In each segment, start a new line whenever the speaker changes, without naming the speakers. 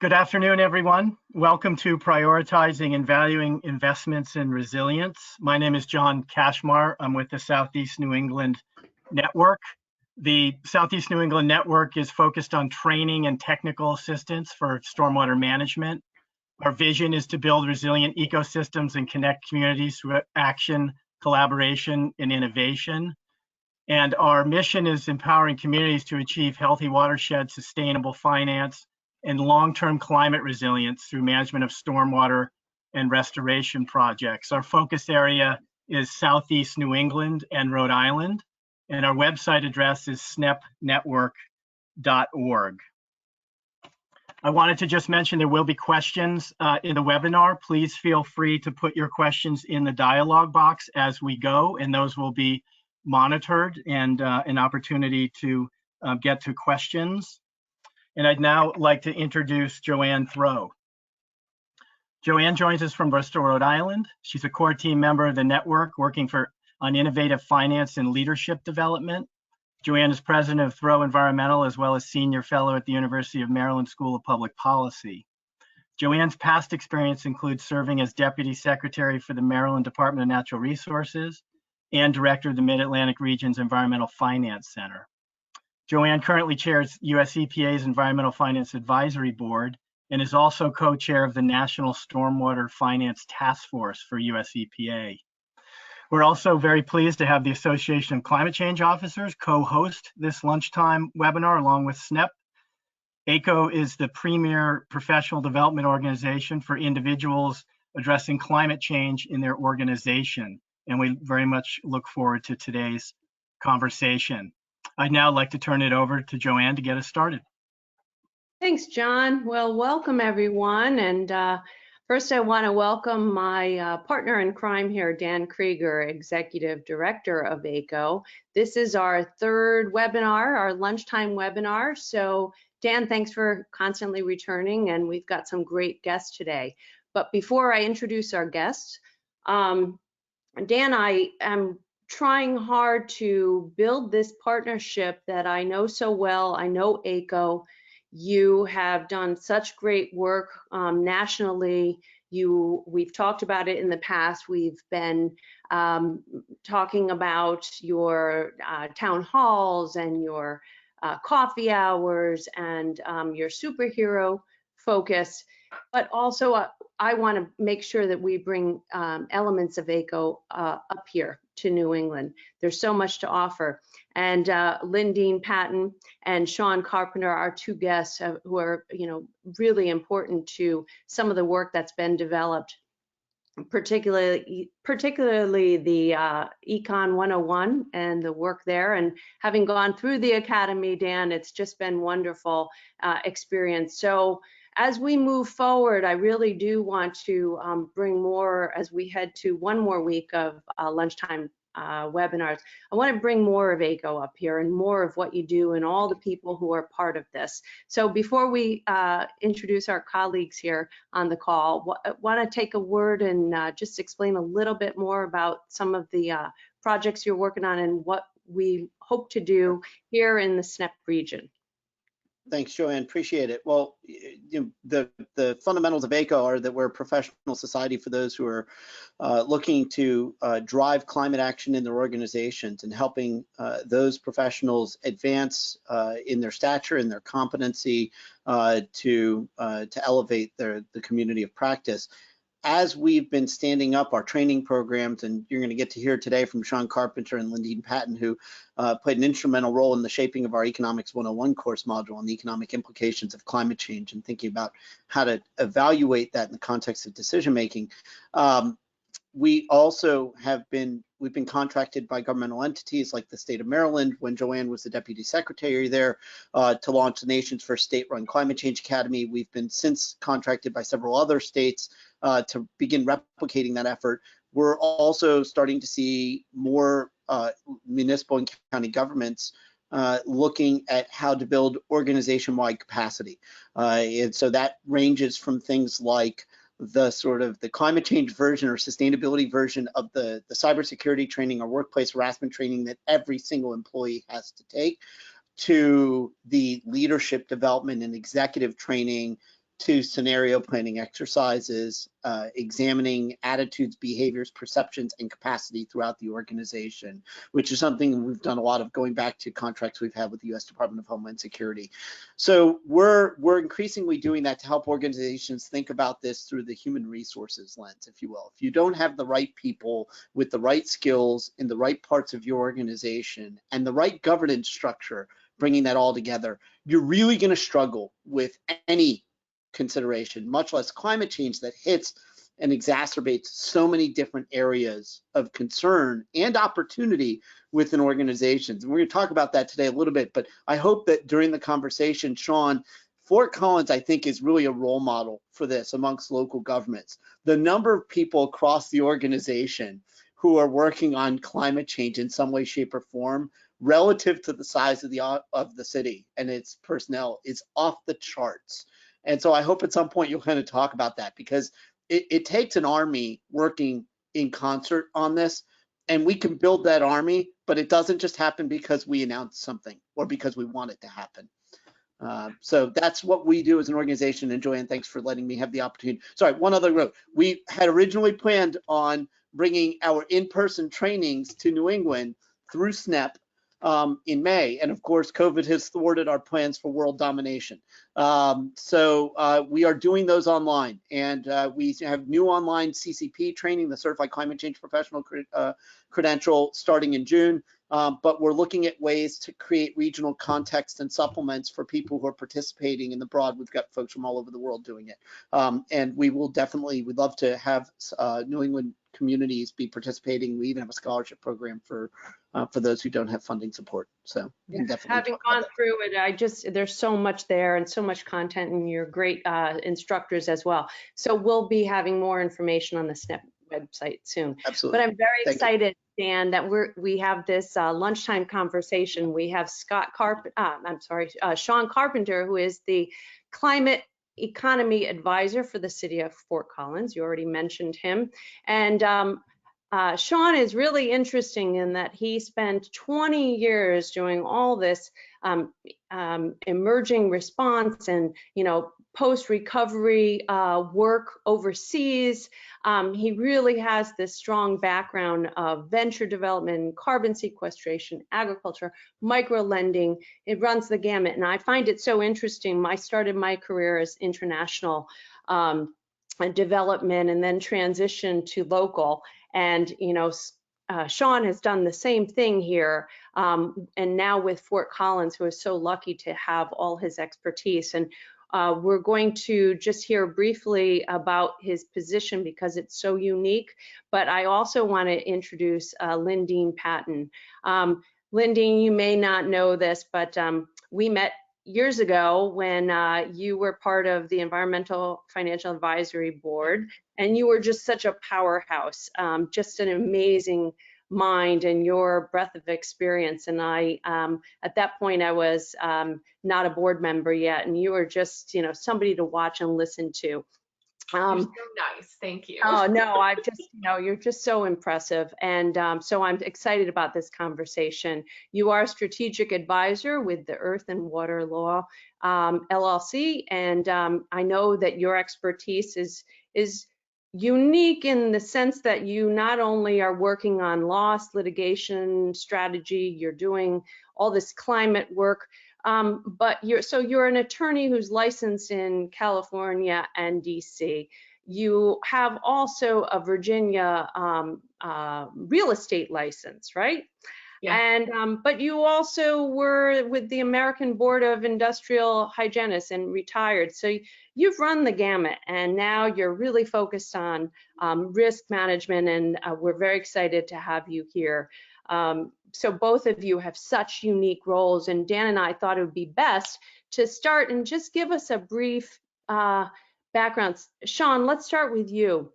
Good afternoon, everyone. Welcome to Prioritizing and Valuing Investments in Resilience. My name is John Kashmar. I'm with the Southeast New England Network. The Southeast New England Network is focused on training and technical assistance for stormwater management. Our vision is to build resilient ecosystems and connect communities through action, collaboration, and innovation. And our mission is empowering communities to achieve healthy watersheds, sustainable finance, and long-term climate resilience through management of stormwater and restoration projects. Our focus area is Southeast New England and Rhode Island, and our website address is snepnetwork.org. I wanted to just mention there will be questions in the webinar. Please feel free to put your questions in the dialog box as we go, and those will be monitored and an opportunity to get to questions. And I'd now like to introduce Joanne Throwe. Joanne joins us from Bristol, Rhode Island. She's a core team member of the network working on innovative finance and leadership development. Joanne is president of Throwe Environmental as well as senior fellow at the University of Maryland School of Public Policy. Joanne's past experience includes serving as deputy secretary for the Maryland Department of Natural Resources and director of the Mid-Atlantic Region's Environmental Finance Center. Joanne currently chairs US EPA's Environmental Finance Advisory Board and is also co-chair of the National Stormwater Finance Task Force for US EPA. We're also very pleased to have the Association of Climate Change Officers co-host this lunchtime webinar along with SNEP. ACO is the premier professional development organization for individuals addressing climate change in their organization, and we very much look forward to today's conversation. I'd now like to turn it over to Joanne to get us started.
Thanks, John. Well, welcome everyone. And first I want to welcome my partner in crime here, Dan Kreeger, Executive Director of ACO. This is our third webinar, our lunchtime webinar. So Dan, thanks for constantly returning, and we've got some great guests today. But before I introduce our guests, Dan, I am trying hard to build this partnership that I know so well. I know ACO. You have done such great work nationally. We've talked about it in the past. We've been talking about your town halls and your coffee hours and your superhero focus, but also I want to make sure that we bring elements of ACO up here to New England. There's so much to offer. And Lindene, Patton, and Sean Carpenter are two guests who are, really important to some of the work that's been developed, particularly the Econ 101 and the work there. And having gone through the academy, Dan, it's just been wonderful experience. So as we move forward, I really do want to bring more as we head to one more week of lunchtime webinars. I want to bring more of ACO up here and more of what you do and all the people who are part of this. So before we introduce our colleagues here on the call, I want to take a word and just explain a little bit more about some of the projects you're working on and what we hope to do here in the SNEP region.
Thanks, Joanne. Appreciate it. Well, the fundamentals of ACO are that we're a professional society for those who are looking to drive climate action in their organizations and helping those professionals advance in their stature and their competency to elevate the community of practice. As we've been standing up our training programs, and you're going to get to hear today from Sean Carpenter and Lindene Patton, who played an instrumental role in the shaping of our Economics 101 course module on the economic implications of climate change and thinking about how to evaluate that in the context of decision making. We also we've been contracted by governmental entities like the state of Maryland, when Joanne was the deputy secretary there, to launch the nation's first state-run climate change academy. We've been since contracted by several other states to begin replicating that effort. We're also starting to see more municipal and county governments looking at how to build organization-wide capacity. And so that ranges from things like the climate change version or sustainability version of the cybersecurity training or workplace harassment training that every single employee has to take, to the leadership development and executive training to scenario planning exercises, examining attitudes, behaviors, perceptions, and capacity throughout the organization, which is something we've done a lot of going back to contracts we've had with the U.S. Department of Homeland Security. So we're increasingly doing that to help organizations think about this through the human resources lens, if you will. If you don't have the right people with the right skills in the right parts of your organization and the right governance structure, bringing that all together, you're really going to struggle with any consideration, much less climate change that hits and exacerbates so many different areas of concern and opportunity within organizations. And we're going to talk about that today a little bit, but I hope that during the conversation, Sean, Fort Collins, I think, is really a role model for this amongst local governments. The number of people across the organization who are working on climate change in some way, shape, or form relative to the size of the city and its personnel is off the charts. And so I hope at some point you'll kind of talk about that, because it takes an army working in concert on this, and we can build that army, but it doesn't just happen because we announce something or because we want it to happen. So that's what we do as an organization. And Joanne, thanks for letting me have the opportunity. Sorry, one other note. We had originally planned on bringing our in-person trainings to New England through SNEP in May, and of course COVID has thwarted our plans for world domination. So we are doing those online, and we have new online CCP training, the Certified Climate Change Professional credential, starting in June. But we're looking at ways to create regional context and supplements for people who are participating in the broad. We've got folks from all over the world doing it. And we will definitely, we'd love to have New England communities be participating. We even have a scholarship program for those who don't have funding support. So
yeah,
definitely
having gone through it, there's so much there and so much content, and you're great instructors as well. So we'll be having more information on the SNEP website soon.
Absolutely.
But I'm very
Thank
excited, Dan, that we have this lunchtime conversation. We have Sean Carpenter, who is the Climate Economy Advisor for the City of Fort Collins. You already mentioned him. And Sean is really interesting in that he spent 20 years doing all this emerging response and, post-recovery work overseas. He really has this strong background of venture development, carbon sequestration, agriculture, micro lending. It runs the gamut, and I find it so interesting. I started my career as international development and then transitioned to local. And, Sean has done the same thing here. And now with Fort Collins, who is so lucky to have all his expertise. And we're going to just hear briefly about his position because it's so unique. But I also want to introduce Lindene Patton. Lindene, you may not know this, but we met years ago when you were part of the Environmental Financial Advisory Board, and you were just such a powerhouse, just an amazing mind and your breadth of experience. And I, at that point, I was not a board member yet, and you were just, somebody to watch and listen to.
You're so nice, thank you.
Oh no, I've just, you're just so impressive, and so I'm excited about this conversation. You are a strategic advisor with the Earth and Water Law LLC, and I know that your expertise is unique in the sense that you not only are working on loss litigation strategy, you're doing all this climate work. But you're an attorney who's licensed in California and DC. You have also a Virginia real estate license, right?
Yeah.
And but you also were with the American Board of Industrial Hygienists and retired. So you've run the gamut, and now you're really focused on risk management, and we're very excited to have you here. So both of you have such unique roles, and Dan and I thought it would be best to start and just give us a brief background. Sean, let's start with you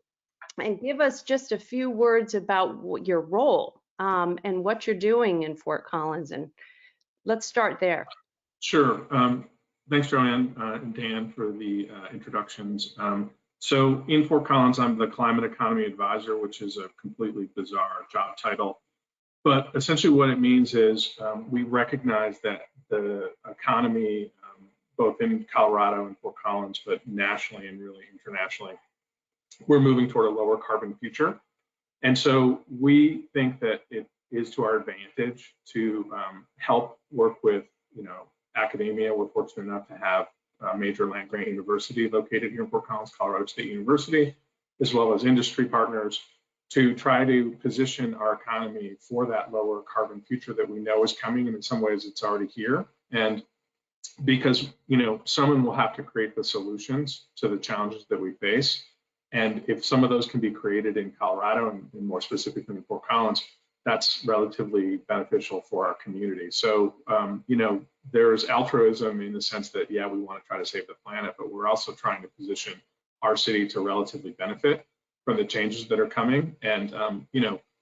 and give us just a few words about your role and what you're doing in Fort Collins, and let's start there.
Sure. Thanks, Joanne and Dan, for the introductions. So in Fort Collins, I'm the Climate Economy Advisor, which is a completely bizarre job title. But essentially what it means is we recognize that the economy, both in Colorado and Fort Collins, but nationally and really internationally, we're moving toward a lower carbon future. And so we think that it is to our advantage to help work with, academia. We're fortunate enough to have a major land grant university located here in Fort Collins, Colorado State University, as well as industry partners, to try to position our economy for that lower carbon future that we know is coming, and in some ways it's already here. And because someone will have to create the solutions to the challenges that we face, and if some of those can be created in Colorado and more specifically in Fort Collins, that's relatively beneficial for our community. So there's altruism in the sense that, yeah, we want to try to save the planet, but we're also trying to position our city to relatively benefit from the changes that are coming. And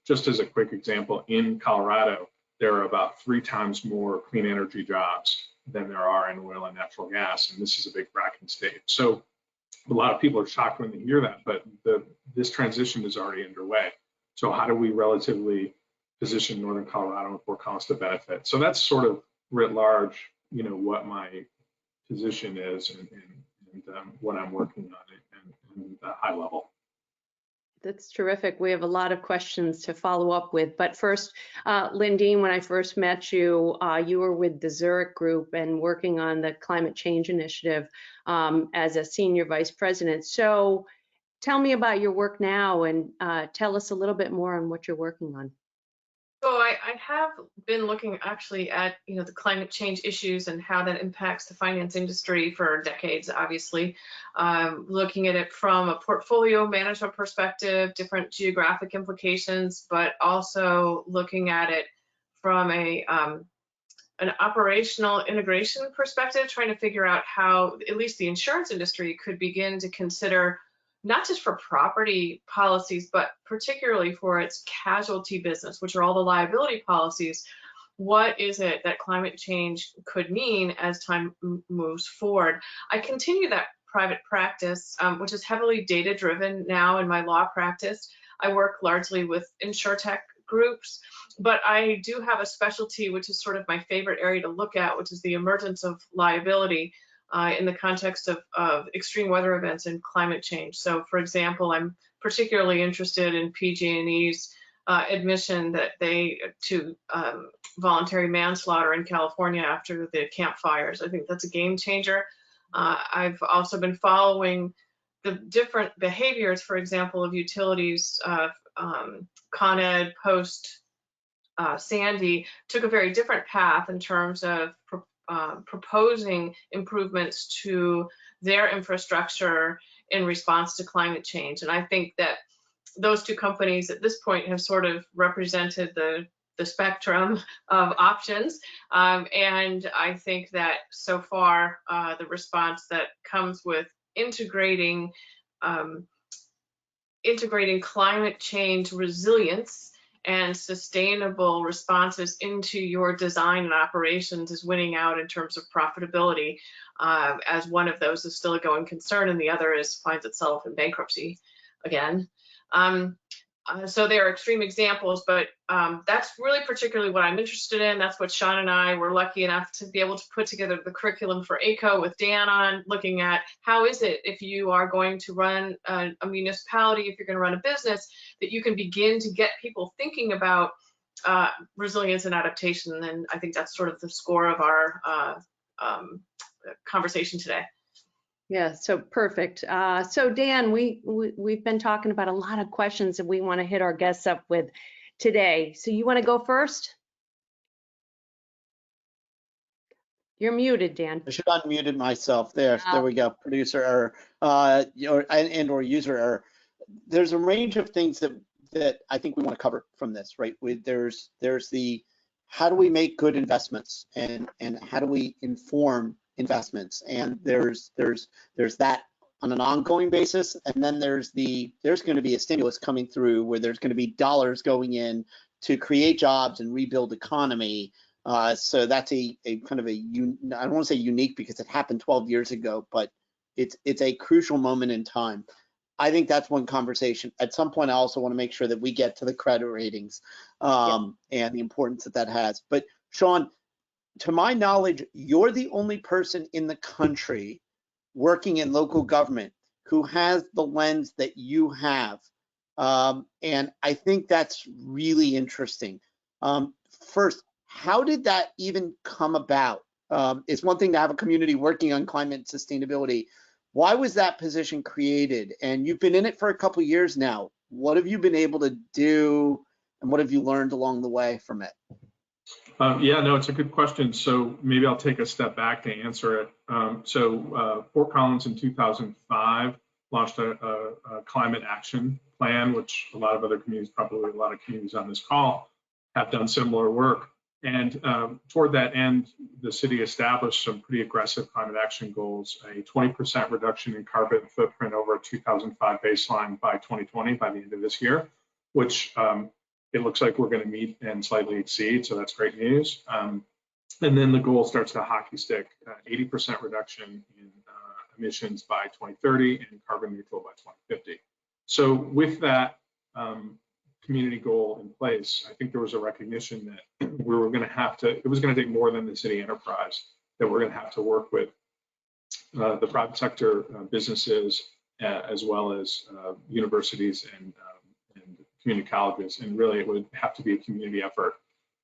just as a quick example, in Colorado, there are about 3 times more clean energy jobs than there are in oil and natural gas, and this is a big fracking state. So a lot of people are shocked when they hear that, but this transition is already underway. So how do we relatively position Northern Colorado and Fort Collins to benefit? So that's sort of writ large, what my position is and what I'm working on and the high level.
That's terrific. We have a lot of questions to follow up with. But first, Lindene, when I first met you, you were with the Zurich Group and working on the climate change initiative as a senior vice president. So tell me about your work now and tell us a little bit more on what you're working on.
So I have been looking actually at the climate change issues and how that impacts the finance industry for decades, obviously. Looking at it from a portfolio management perspective, different geographic implications, but also looking at it from an operational integration perspective, trying to figure out how at least the insurance industry could begin to consider not just for property policies, but particularly for its casualty business, which are all the liability policies. What is it that climate change could mean as time moves forward? I continue that private practice, which is heavily data-driven now in my law practice. I work largely with insurtech groups, but I do have a specialty, which is sort of my favorite area to look at, which is the emergence of liability in the context of extreme weather events and climate change. So, for example, I'm particularly interested in PG&E's admission that to voluntary manslaughter in California after the Camp Fires. I think that's a game changer. I've also been following the different behaviors, for example, of utilities. Con Ed post Sandy took a very different path in terms of proposing improvements to their infrastructure in response to climate change. And I think that those two companies at this point have sort of represented the spectrum of options. And I think that so far, the response that comes with integrating climate change resilience and sustainable responses into your design and operations is winning out in terms of profitability, as one of those is still a going concern and the other finds itself in bankruptcy again. So they are extreme examples, but that's really particularly what I'm interested in. That's what Sean and I were lucky enough to be able to put together the curriculum for ACO with Dan on, looking at how is it if you are going to run a municipality, if you're going to run a business, that you can begin to get people thinking about resilience and adaptation. And I think that's sort of the score of our conversation today.
Yeah, so perfect. So Dan, we've been talking about a lot of questions that we want to hit our guests up with today. So you want to go first? You're muted, Dan.
I should have unmuted myself. There we go. Producer error, or user error. There's a range of things that I think we want to cover from this, right? There's the how do we make good investments and how do we inform investments, and there's that on an ongoing basis, and then there's going to be a stimulus coming through where there's going to be dollars going in to create jobs and rebuild economy. So that's a kind of I don't want to say unique because it happened 12 years ago, but it's a crucial moment in time. I think that's one conversation. At some point, I also want to make sure that we get to the credit ratings and the importance that has. But Sean, to my knowledge, you're the only person in the country working in local government who has the lens that you have. And I think that's really interesting. First, how did that even come about? It's one thing to have a community working on climate sustainability. Why was that position created? And you've been in it for a couple of years now. What have you been able to do, and what have you learned along the way from it?
Yeah, no, it's a good question. So maybe I'll take a step back to answer it. Fort Collins in 2005 launched a climate action plan, which a lot of other communities, probably a lot of communities on this call, have done similar work. And toward that end, the city established some pretty aggressive climate action goals, a 20% reduction in carbon footprint over a 2005 baseline by 2020, by the end of this year, which it looks like we're going to meet and slightly exceed, so that's great news. And then the goal starts to hockey stick, 80% reduction in emissions by 2030 and carbon neutral by 2050. So with that community goal in place, I think there was a recognition that we were going to have to, it was going to take more than the city enterprise, that we're going to have to work with the private sector businesses, as well as universities and community colleges, and really it would have to be a community effort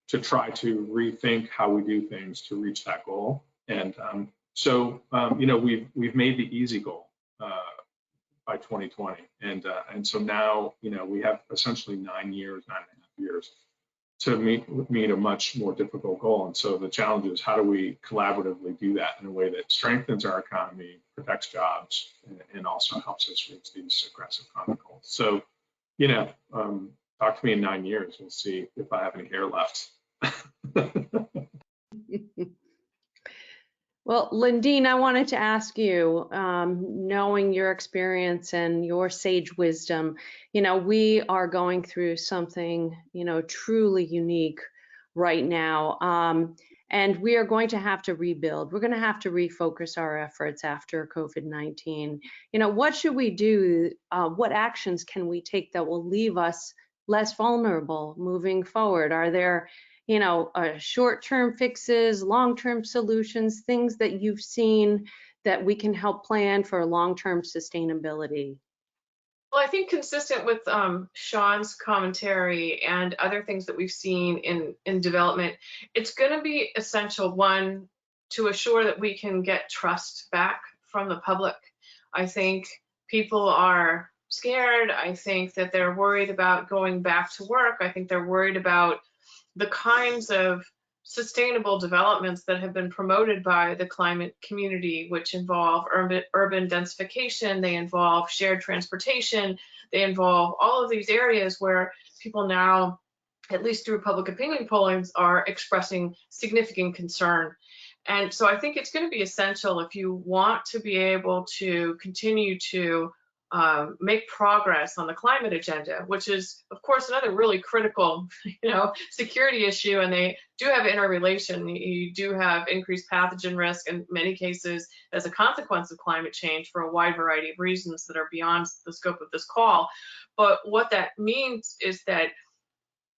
to try to rethink how we do things to reach that goal. And we've made the easy goal by 2020, and so now we have essentially 9.5 years to meet a much more difficult goal. And so the challenge is, how do we collaboratively do that in a way that strengthens our economy, protects jobs, and also helps us reach these aggressive climate goals. So talk to me in 9 years. We'll see if I have any hair left.
Well, Lindene, I wanted to ask you, knowing your experience and your sage wisdom, we are going through something, truly unique right now. And we are going to have to rebuild. We're going to have to refocus our efforts after COVID-19. What should we do? What actions can we take that will leave us less vulnerable moving forward? Are there short-term fixes, long-term solutions, things that you've seen that we can help plan for long-term sustainability?
Well, I think consistent with Sean's commentary and other things that we've seen in development, it's going to be essential, one, to assure that we can get trust back from the public. I think people are scared. I think that they're worried about going back to work. I think they're worried about the kinds of sustainable developments that have been promoted by the climate community, which involve urban densification, they involve shared transportation, they involve all of these areas where people now, at least through public opinion pollings, are expressing significant concern. And so I think it's going to be essential, if you want to be able to continue to make progress on the climate agenda, which is, of course, another really critical, security issue, and they do have interrelation. You do have increased pathogen risk in many cases as a consequence of climate change for a wide variety of reasons that are beyond the scope of this call. But what that means is that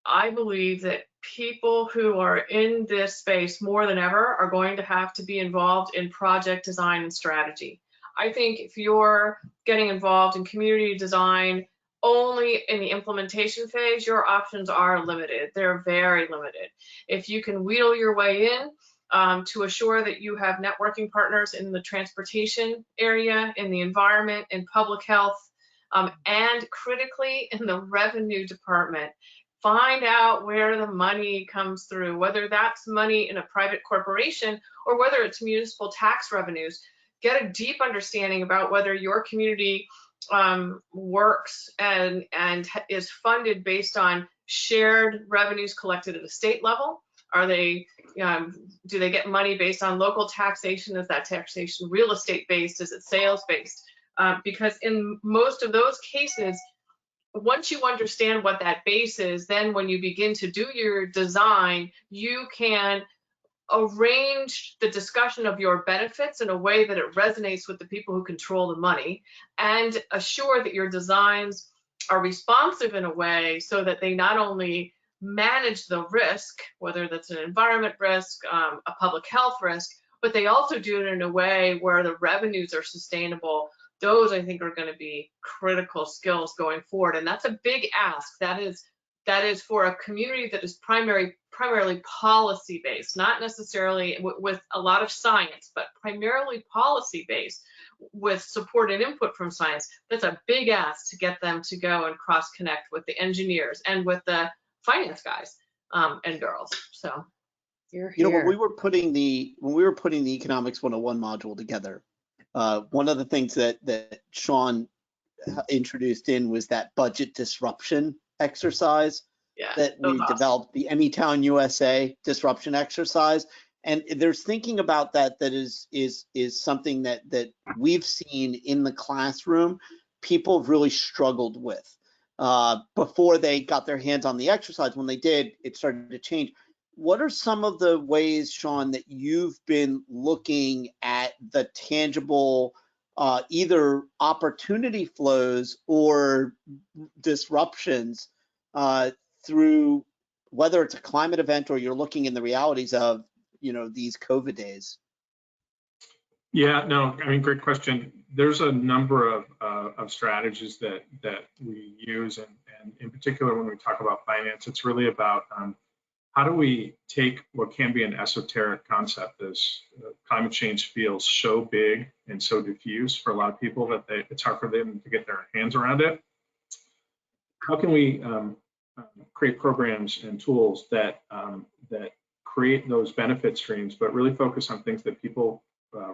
I believe that people who are in this space more than ever are going to have to be involved in project design and strategy. I think if you're getting involved in community design only in the implementation phase, your options are limited. They're very limited. If you can wheedle your way in to assure that you have networking partners in the transportation area, in the environment, in public health, and critically in the revenue department, find out where the money comes through, whether that's money in a private corporation or whether it's municipal tax revenues. Get a deep understanding about whether your community works and is funded based on shared revenues collected at a state level. Are they, do they get money based on local taxation? Is that taxation real estate based? Is it sales based? Because in most of those cases, once you understand what that base is, then when you begin to do your design, you can arrange the discussion of your benefits in a way that it resonates with the people who control the money, and assure that your designs are responsive in a way so that they not only manage the risk, whether that's an environment risk, a public health risk, but they also do it in a way where the revenues are sustainable. Those, I think, are going to be critical skills going forward. And that's a big ask. That is for a community that is primarily policy-based, not necessarily with a lot of science, but primarily policy-based with support and input from science. That's a big ask to get them to go and cross-connect with the engineers and with the finance guys and girls. So
You're
You know,
here.
when we were putting the Economics 101 module together, one of the things that Sean introduced in was that budget disruption exercise
yeah,
that we
awesome.
developed, the Anytown USA disruption exercise. And there's thinking about that is something that we've seen in the classroom people have really struggled with before they got their hands on the exercise. When they did, it started to change. What are some of the ways, Sean, that you've been looking at the tangible either opportunity flows or disruptions through, whether it's a climate event or you're looking in the realities of, you know, these COVID days?
Yeah, no, I mean, great question. There's a number of strategies that we use, and in particular, when we talk about finance, it's really about how do we take what can be an esoteric concept as climate change feels so big and so diffuse for a lot of people that it's hard for them to get their hands around it. How can we create programs and tools that create those benefit streams, but really focus on things that people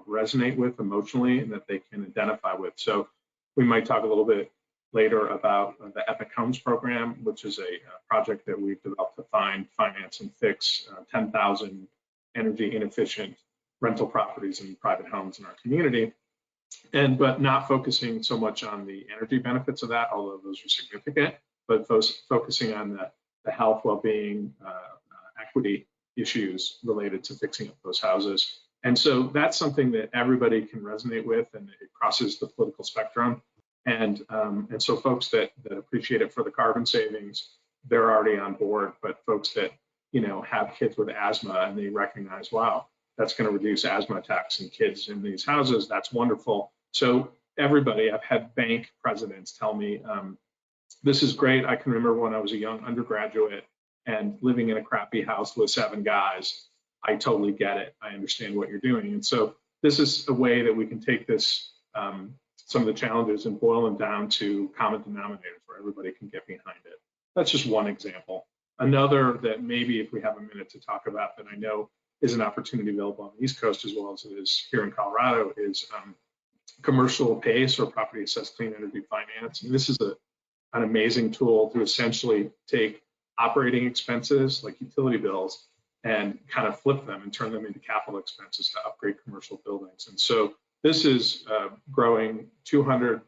resonate with emotionally and that they can identify with? So we might talk a little bit later about the Epic Homes program, which is a project that we've developed to find, finance, and fix 10,000 energy inefficient rental properties and private homes in our community. But not focusing so much on the energy benefits of that, although those are significant, but focusing on the health, well-being, equity issues related to fixing up those houses. And so that's something that everybody can resonate with, and it crosses the political spectrum. And so folks that appreciate it for the carbon savings, they're already on board. But folks that, you know, have kids with asthma and they recognize, wow, that's going to reduce asthma attacks in kids in these houses, that's wonderful. So everybody, I've had bank presidents tell me, this is great. I can remember when I was a young undergraduate and living in a crappy house with 7 guys. I totally get it. I understand what you're doing. And so this is a way that we can take this, some of the challenges, and boil them down to common denominators where everybody can get behind it. That's just one example. Another that maybe if we have a minute to talk about that I know is an opportunity available on the East Coast as well as it is here in Colorado is commercial PACE, or property assessed clean energy finance. And this is an amazing tool to essentially take operating expenses like utility bills and kind of flip them and turn them into capital expenses to upgrade commercial buildings. And so this is growing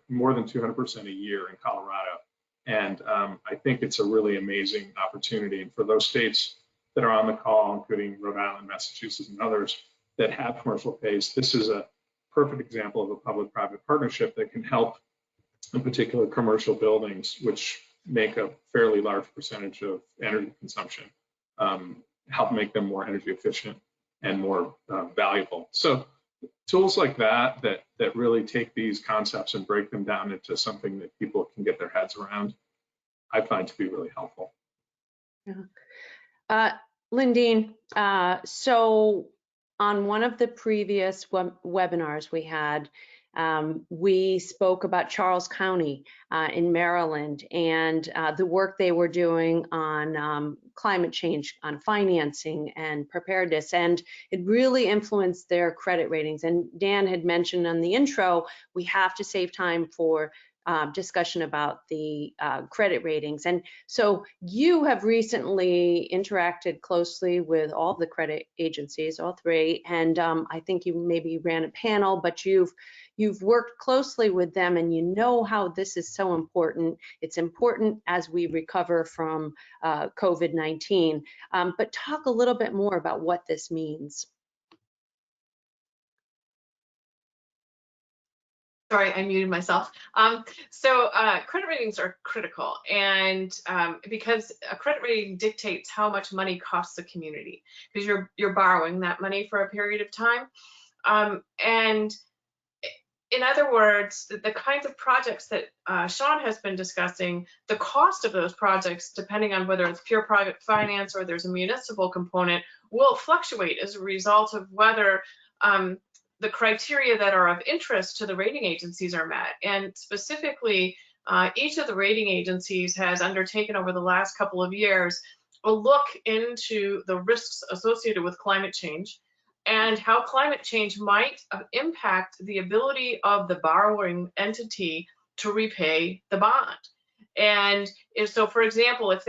more than 200% a year in Colorado. And I think it's a really amazing opportunity. And for those states that are on the call, including Rhode Island, Massachusetts, and others that have commercial PACE, this is a perfect example of a public-private partnership that can help, in particular, commercial buildings, which make a fairly large percentage of energy consumption, help make them more energy efficient and more valuable. So tools like that really take these concepts and break them down into something that people can get their heads around, I find to be really helpful.
Yeah. Lindene, so on one of the previous webinars we had, we spoke about Charles County in Maryland and the work they were doing on climate change, on financing and preparedness, and it really influenced their credit ratings. And Dan had mentioned on the intro, we have to save time for discussion about the credit ratings. And so you have recently interacted closely with all the credit agencies, all 3, and I think you maybe ran a panel, but you've worked closely with them, and you know how this is so important. It's important as we recover from COVID-19. But talk a little bit more about what this means.
Sorry, I muted myself. Credit ratings are critical, and because a credit rating dictates how much money costs the community, because you're borrowing that money for a period of time. And in other words, the kinds of projects that Sean has been discussing, the cost of those projects, depending on whether it's pure private finance or there's a municipal component, will fluctuate as a result of whether the criteria that are of interest to the rating agencies are met. And specifically, each of the rating agencies has undertaken over the last couple of years a look into the risks associated with climate change and how climate change might impact the ability of the borrowing entity to repay the bond. And so, for example, if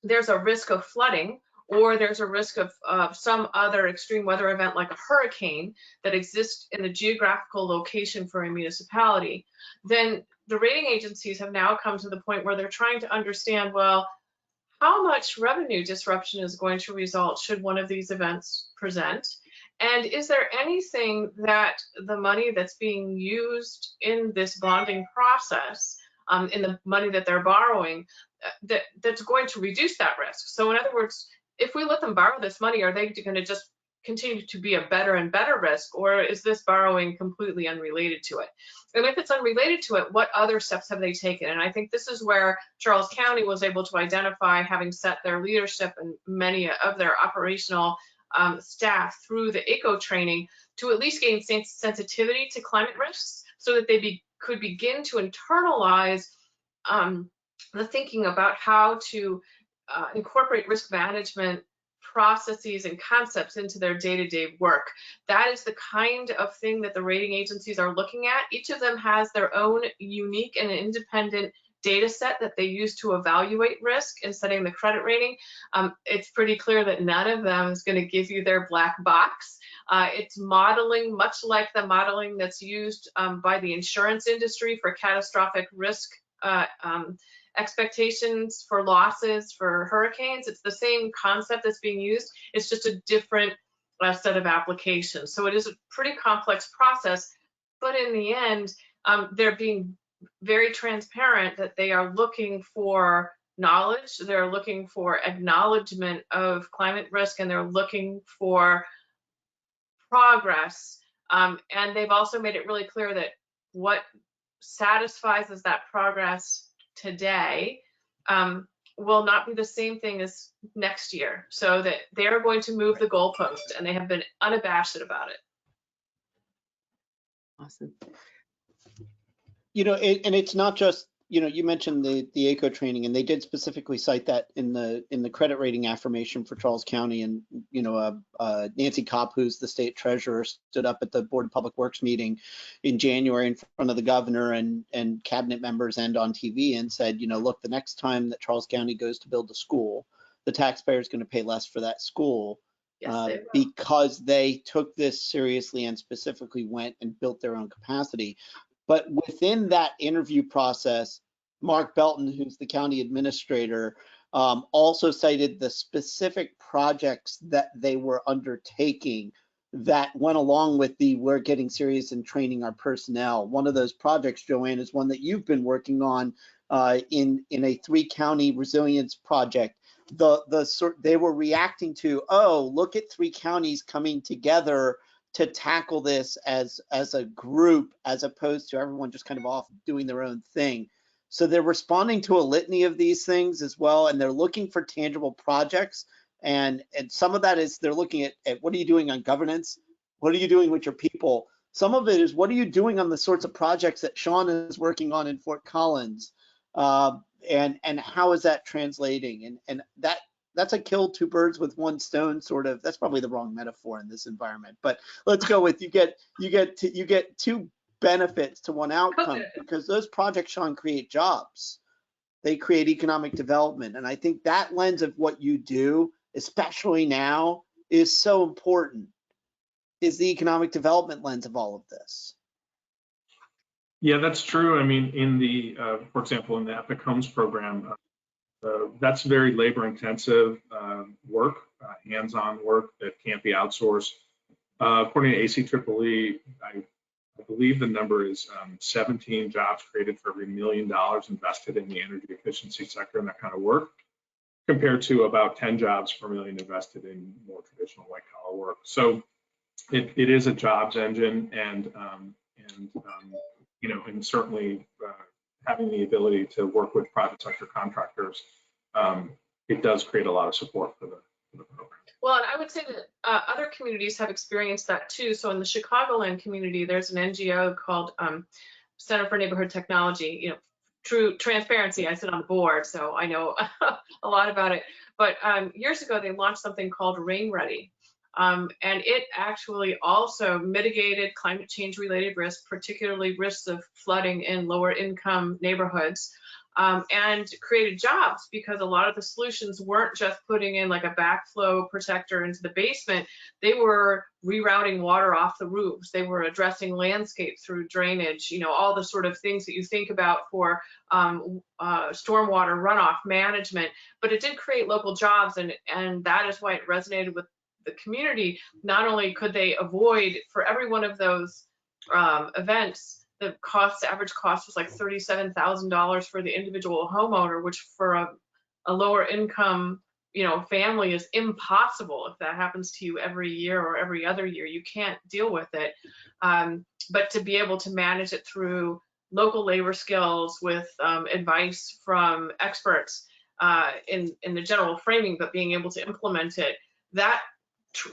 there's a risk of flooding, or there's a risk of some other extreme weather event like a hurricane that exists in the geographical location for a municipality, then the rating agencies have now come to the point where they're trying to understand, well, how much revenue disruption is going to result should one of these events present? And is there anything that the money that's being used in this bonding process, in the money that they're borrowing, that's going to reduce that risk? So in other words, if we let them borrow this money, are they going to just continue to be a better and better risk, or is this borrowing completely unrelated to it? And if it's unrelated to it, what other steps have they taken? And I think this is where Charles County was able to identify, having set their leadership and many of their operational staff through the ACO training, to at least gain sensitivity to climate risks so that they could begin to internalize the thinking about how to incorporate risk management processes and concepts into their day-to-day work. That is the kind of thing that the rating agencies are looking at. Each of them has their own unique and independent data set that they use to evaluate risk in setting the credit rating. It's pretty clear that none of them is going to give you their black box. It's modeling, much like the modeling that's used by the insurance industry for catastrophic risk expectations for losses for hurricanes. It's the same concept that's being used. It's just a different set of applications. So it is a pretty complex process, but in the end, they're being very transparent that they are looking for knowledge, they're looking for acknowledgement of climate risk, and they're looking for progress. And they've also made it really clear that what satisfies as that progress today will not be the same thing as next year, so that they're going to move the goalpost, and they have been unabashed about it.
Awesome.
You know, and it's not just, you know, you mentioned the ACO training, and they did specifically cite that in the credit rating affirmation for Charles County. And, you know, Nancy Kopp, who's the state treasurer, stood up at the Board of Public Works meeting in January in front of the governor and cabinet members and on TV and said, you know, look, the next time that Charles County goes to build a school, the taxpayer is going to pay less for that school.
Yes,
because they took this seriously and specifically went and built their own capacity. But within that interview process, Mark Belton, who's the county administrator, also cited the specific projects that they were undertaking that went along with the we're getting serious and training our personnel. One of those projects, Joanne, is one that you've been working on in a 3-county resilience project. They were reacting to, oh, look at 3 counties coming together to tackle this as a group, as opposed to everyone just kind of off doing their own thing. So they're responding to a litany of these things as well, and they're looking for tangible projects. And some of that is they're looking at what are you doing on governance? What are you doing with your people? Some of it is what are you doing on the sorts of projects that Sean is working on in Fort Collins? And how is that translating? And that's a kill 2 birds with 1 stone sort of. That's probably the wrong metaphor in this environment, but let's go with you get 2 benefits to 1 outcome, because those projects, Sean, create jobs. They create economic development, and I think that lens of what you do, especially now, is so important. Is the economic development lens of all of this.
Yeah, that's true. I mean, in the, for example, in the Epic Homes program, that's very labor-intensive work, hands-on work that can't be outsourced. According to ACEEE, I believe the number is 17 jobs created for every $1 million invested in the energy efficiency sector and that kind of work, compared to about 10 jobs per million invested in more traditional white collar work. So it is a jobs engine, and certainly having the ability to work with private sector contractors, it does create a lot of support for the program.
Well, and I would say that other communities have experienced that too. So in the Chicagoland community, there's an NGO called Center for Neighborhood Technology. You know, true transparency, I sit on the board, so I know a lot about it. But years ago, they launched something called Rain Ready. And it actually also mitigated climate change related risks, particularly risks of flooding in lower income neighborhoods, and created jobs, because a lot of the solutions weren't just putting in like a backflow protector into the basement. They were rerouting water off the roofs. They were addressing landscape through drainage, you know, all the sort of things that you think about for stormwater runoff management. But it did create local jobs, and that is why it resonated with the community. Not only could they avoid, for every one of those events, the average cost was like $37,000 for the individual homeowner, which for a lower income, you know, family is impossible. If that happens to you every year or every other year, you can't deal with it. But to be able to manage it through local labor skills with advice from experts in the general framing, but being able to implement it, that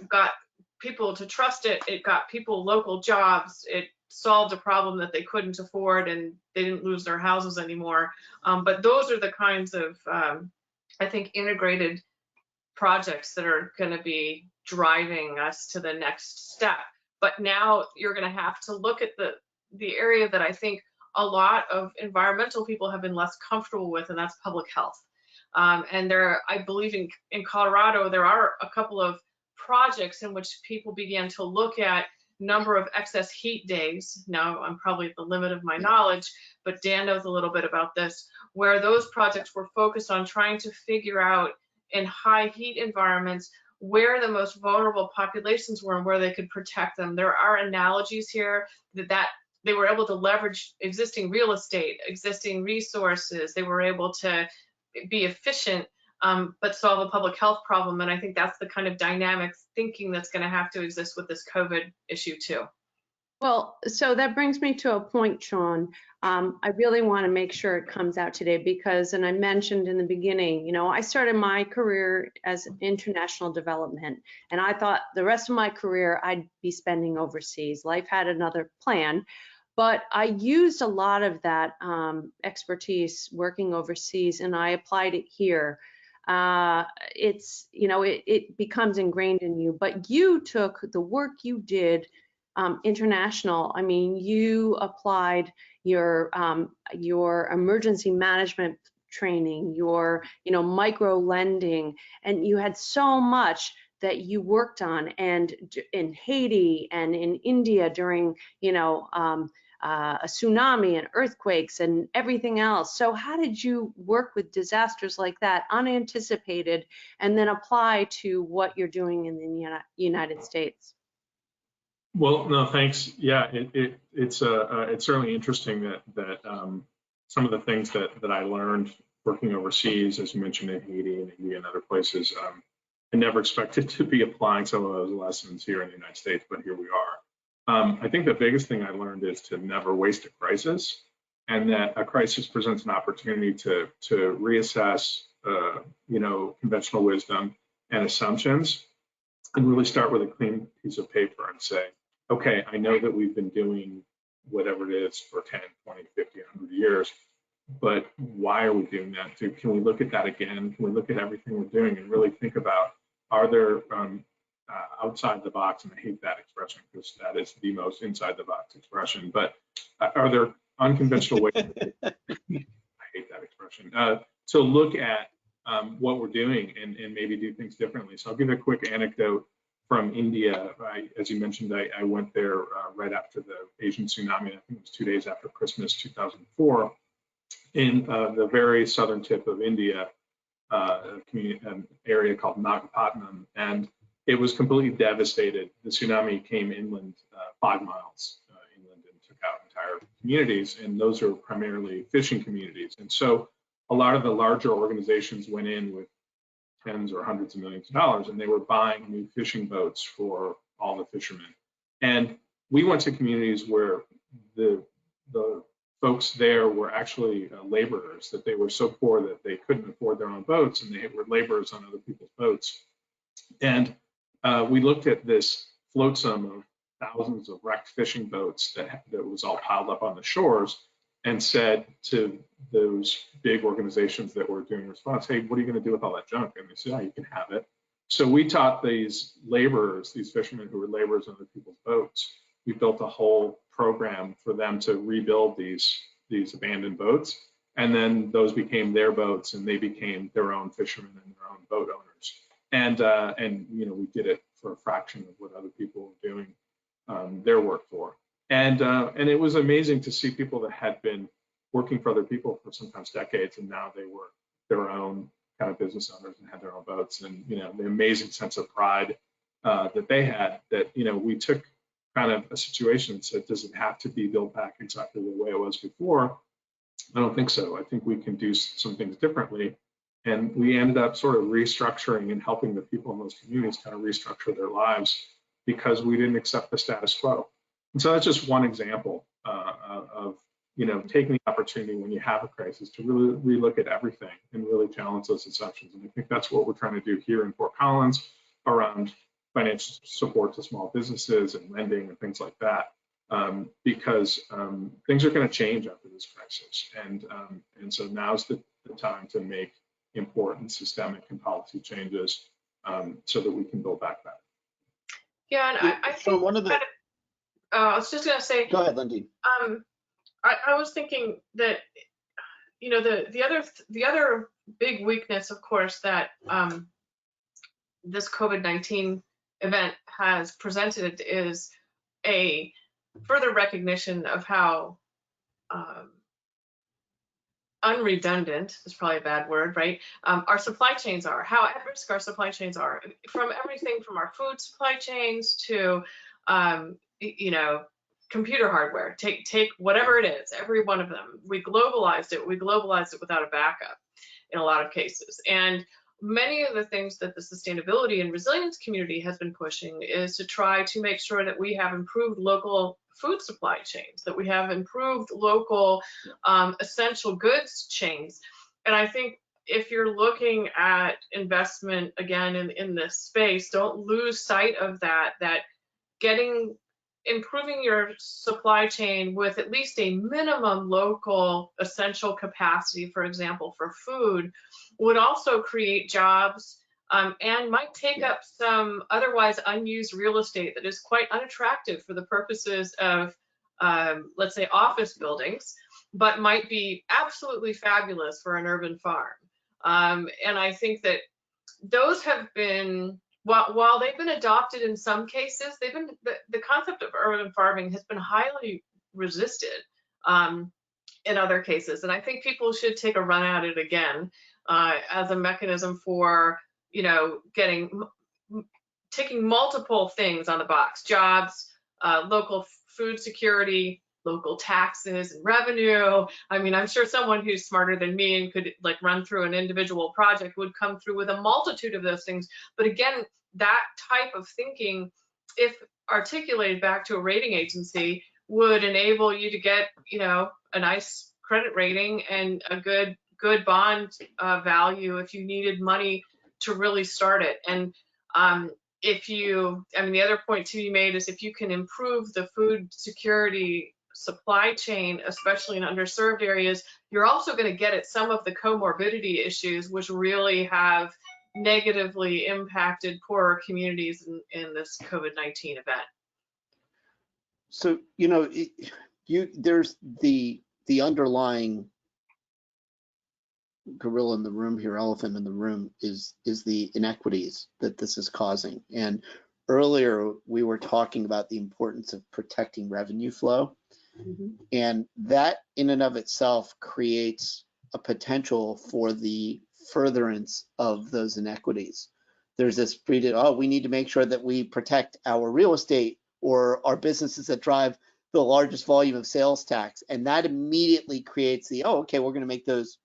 got people to trust it. It got people local jobs. It solved a problem that they couldn't afford, and they didn't lose their houses anymore. But those are the kinds of, I think, integrated projects that are going to be driving us to the next step. But now you're going to have to look at the area that I think a lot of environmental people have been less comfortable with, and that's public health. And I believe in Colorado, there are a couple of projects in which people began to look at number of excess heat days. Now I'm probably at the limit of my knowledge, but Dan knows a little bit about this, where those projects were focused on trying to figure out in high heat environments where the most vulnerable populations were and where they could protect them. There are analogies here that they were able to leverage existing real estate, existing resources. They were able to be efficient, but solve a public health problem. And I think that's the kind of dynamic thinking that's going to have to exist with this COVID issue too.
Well, so that brings me to a point, Sean. I really want to make sure it comes out today because, and I mentioned in the beginning, you know, I started my career as international development, and I thought the rest of my career I'd be spending overseas. Life had another plan, but I used a lot of that expertise working overseas, and I applied it here. It's, you know, it becomes ingrained in you, but you took the work you did international. I mean, you applied your emergency management training, your, you know, micro lending, and you had so much that you worked on, and in Haiti and in India during, you know, a tsunami and earthquakes and everything else. So how did you work with disasters like that, unanticipated, and then apply to what you're doing in the United States?
Well, no, thanks. Yeah, it's certainly interesting that some of the things that I learned working overseas, as you mentioned, in Haiti and India and other places, I never expected to be applying some of those lessons here in the United States, but here we are. I think the biggest thing I learned is to never waste a crisis, and that a crisis presents an opportunity to reassess, you know, conventional wisdom and assumptions, and really start with a clean piece of paper and say, okay, I know that we've been doing whatever it is for 10, 20, 50, 100 years, but why are we doing that? Can we look at that again? Can we look at everything we're doing and really think about, are there outside the box, and I hate that expression because that is the most inside the box expression, but are there unconventional ways, I hate that expression, to look at what we're doing and maybe do things differently. So I'll give a quick anecdote from India. As you mentioned, I went there right after the Asian tsunami. I think it was 2 days after Christmas 2004, in the very southern tip of India, an area called Patton, and it was completely devastated. The tsunami came inland 5 miles inland and took entire communities, and those are primarily fishing communities. And so a lot of the larger organizations went in with tens or hundreds of millions of dollars, and they were buying new fishing boats for all the fishermen. And we went to communities where the folks there were actually laborers, that they were so poor that they couldn't afford their own boats, and they were laborers on other people's boats. And we looked at this flotsam of thousands of wrecked fishing boats that was all piled up on the shores, and said to those big organizations that were doing response, hey, what are you going to do with all that junk? And they said, oh, you can have it. So we taught these laborers, these fishermen who were laborers on other people's boats, we built a whole program for them to rebuild these abandoned boats. And then those became their boats, and they became their own fishermen and their own boat owners. And you know, we did it for a fraction of what other people were doing their work for. And it was amazing to see people that had been working for other people for sometimes decades, and now they were their own kind of business owners and had their own boats. And you know, the amazing sense of pride that they had, that you know, we took kind of a situation and said, does it have to be built back exactly the way it was before? I don't think so. I think we can do some things differently. And we ended up sort of restructuring and helping the people in those communities kind of restructure their lives because we didn't accept the status quo. And so that's just one example of, you know, taking the opportunity when you have a crisis to really relook at everything and really challenge those assumptions. And I think that's what we're trying to do here in Fort Collins around financial support to small businesses and lending and things like that, because things are going to change after this crisis. And so now's the time to make important systemic and policy changes so that we can build back better.
Yeah, and I think
one of the,
I was just going to say,
go ahead, Lindene.
I was thinking that, you know, the other big weakness, of course, that this COVID-19 event has presented is a further recognition of how unredundant is probably a bad word, right? Our supply chains are, how at risk our supply chains are, from everything from our food supply chains to, you know, computer hardware. Take whatever it is, every one of them. We globalized it without a backup in a lot of cases. And many of the things that the sustainability and resilience community has been pushing is to try to make sure that we have improved local food supply chains, that we have improved local essential goods chains. And I think if you're looking at investment again in this space, don't lose sight of that improving your supply chain with at least a minimum local essential capacity, for example, for food, would also create jobs and might take up some otherwise unused real estate that is quite unattractive for the purposes of, let's say, office buildings, but might be absolutely fabulous for an urban farm. And I think that those have been, while they've been adopted in some cases, they've been the concept of urban farming has been highly resisted in other cases. And I think people should take a run at it again as a mechanism for, you know, taking multiple things on the box: jobs, local food security, local taxes and revenue. I mean, I'm sure someone who's smarter than me and could like run through an individual project would come through with a multitude of those things. But again, that type of thinking, if articulated back to a rating agency, would enable you to get, you know, a nice credit rating and a good bond value if you needed money to really start it. And the other point to be made is if you can improve the food security supply chain, especially in underserved areas, you're also going to get at some of the comorbidity issues which really have negatively impacted poorer communities in this COVID-19 event.
So, you know, there's the underlying gorilla in the room here, elephant in the room, is the inequities that this is causing. And earlier we were talking about the importance of protecting revenue flow. Mm-hmm. And that in and of itself creates a potential for the furtherance of those inequities. There's this we need to make sure that we protect our real estate or our businesses that drive the largest volume of sales tax. And that immediately creates the, oh, okay, we're going to make those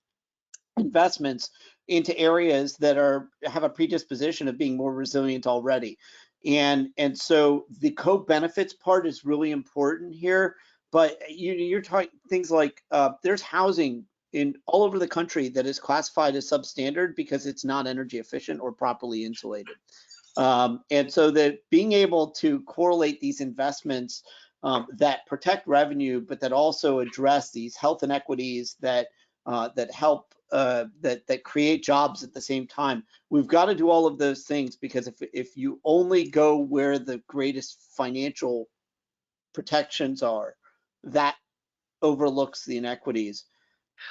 investments into areas that have a predisposition of being more resilient already. And so the co-benefits part is really important here. But you're talking things like there's housing in all over the country that is classified as substandard because it's not energy efficient or properly insulated. And so that being able to correlate these investments that protect revenue, but that also address these health inequities that help that create jobs at the same time. We've got to do all of those things, because if you only go where the greatest financial protections are, that overlooks the inequities.